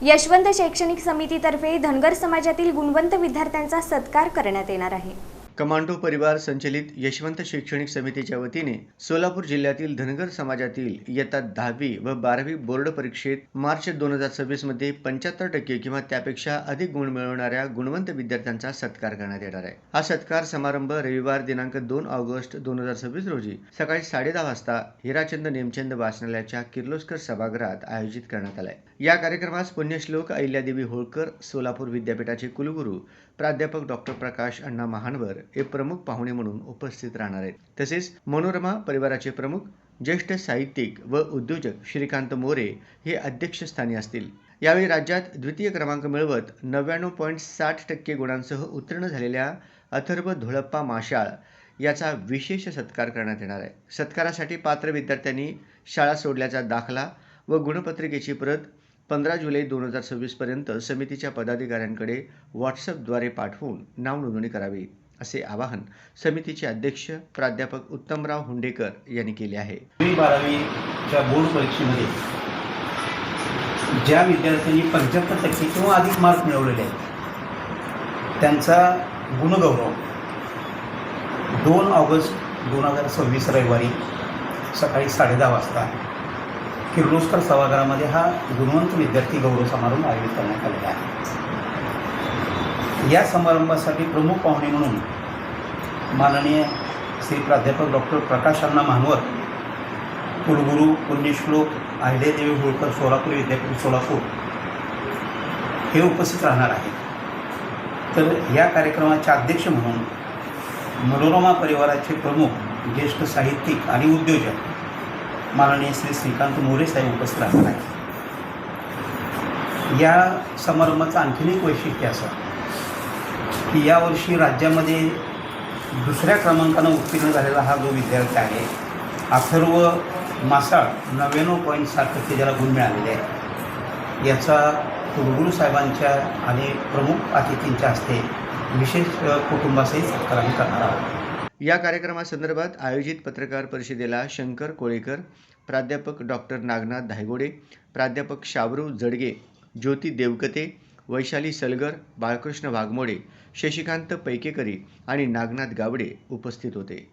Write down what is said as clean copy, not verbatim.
यशवंत शैक्षणिक समितीतर्फे धनगर समाजातील गुणवंत विद्यार्थ्यांचा सत्कार करण्यात येणार आहे। कमांडो परिवार संचलित यशवंत शैक्षणिक समितीच्या वतीने सोलापूर जिल्ह्यातील धनगर समाजातील इयत्ता 10वी व 12वी बोर्ड परीक्षेत मार्च 2026 मध्ये 75% किंवा त्यापेक्षा अधिक गुण मिळवणाऱ्या गुणवंत विद्यार्थ्यांचा सत्कार करण्यात येणार आहे। हा सत्कार समारंभ रविवार दिनांक 2 ऑगस्ट 2026 रोजी सकाळी 10:30 वाजता हिराचंद नेमचंद वाचनालयाच्या किर्लोस्कर सभागृहात आयोजित करण्यात आला आहे। या कार्यक्रमास पुण्यश्लोक अहिल्यादेवी होळकर सोलापूर विद्यापीठाचे कुलगुरू प्राध्यापक डॉक्टर प्रकाश अण्णा महानवर हे प्रमुख पाहुणे म्हणून उपस्थित राहणार आहेत। तसेच मनोरमा परिवाराचे प्रमुख ज्येष्ठ साहित्यिक व उद्योजक श्रीकांत मोरे हे अध्यक्षस्थानी असतील। यावेळी राज्यात द्वितीय क्रमांक मिळवत 99.60% गुणांसह उत्तीर्ण झालेल्या अथर्व धोळप्पा माशाळ याचा विशेष सत्कार करण्यात येणार आहे। सत्कारासाठी पात्र विद्यार्थ्यांनी शाळा सोडल्याचा दाखला व गुणपत्रिकेची प्रत 15 जुलै 2026 पर्यंत समितीच्या पदाधिकाऱ्यांकडे व्हॉट्सअपद्वारे पाठवून नाव नोंदणी करावी असे आवाहन समितीचे अध्यक्ष प्राध्यापक उत्तमराव हुंडेकर यांनी केले आहे। 12वीच्या बोर्ड परीक्षेमध्ये ज्या विद्यार्थ्यांनी 75% किंवा अधिक मार्क मिळवलेले आहेत त्यांचा गुणगौरव 2 ऑगस्ट 2026 रविवारी सकाळी 10:30 वाजता किर्लोस्कर सभागृहामध्ये हा गुणवंत विद्यार्थी गौरव समारंभ आयोजित करण्यात आलेला आहे। या समारंभासाठी प्रमुख पाहुणे म्हणून माननीय श्री प्राध्यापक डॉक्टर प्रकाश अण्णा महानवर कुलगुरू पुण्यश्लोक अहिल्यादेवी होळकर सोलापूर विद्यापीठ सोलापूर हे उपस्थित राहणार आहेत। तर या कार्यक्रमाचे अध्यक्ष म्हणून मनोरमा परिवाराचे प्रमुख ज्येष्ठ साहित्यिक आणि उद्योजक माननीय श्री श्रीकांत मोरे साहेब उपस्थित राहणार आहेत। या समारंभाचं आणखीन एक वैशिष्ट्य असं की यावर्षी राज्यामध्ये दुसऱ्या क्रमांकानं उत्तीर्ण झालेला हा जो विद्यार्थी आहे अथर्व मासाळ 99.60% ज्याला गुण मिळालेले आहेत याचा कुलगुरू साहेबांच्या आणि प्रमुख अतिथींच्या हस्ते विशेष कुटुंबासहित सत्कार आम्ही करणार आहोत। या कार्यक्रमासंदर्भात आयोजित पत्रकार परिषदेला शंकर कोळेकर, प्राध्यापक डॉक्टर नागनाथ धायगोडे, प्राध्यापक शाबरू जडगे, ज्योती देवकते, वैशाली सलगर, बाळकृष्ण वाघमोडे, शशिकांत पैकेकरी आणि नागनाथ गावडे उपस्थित होते।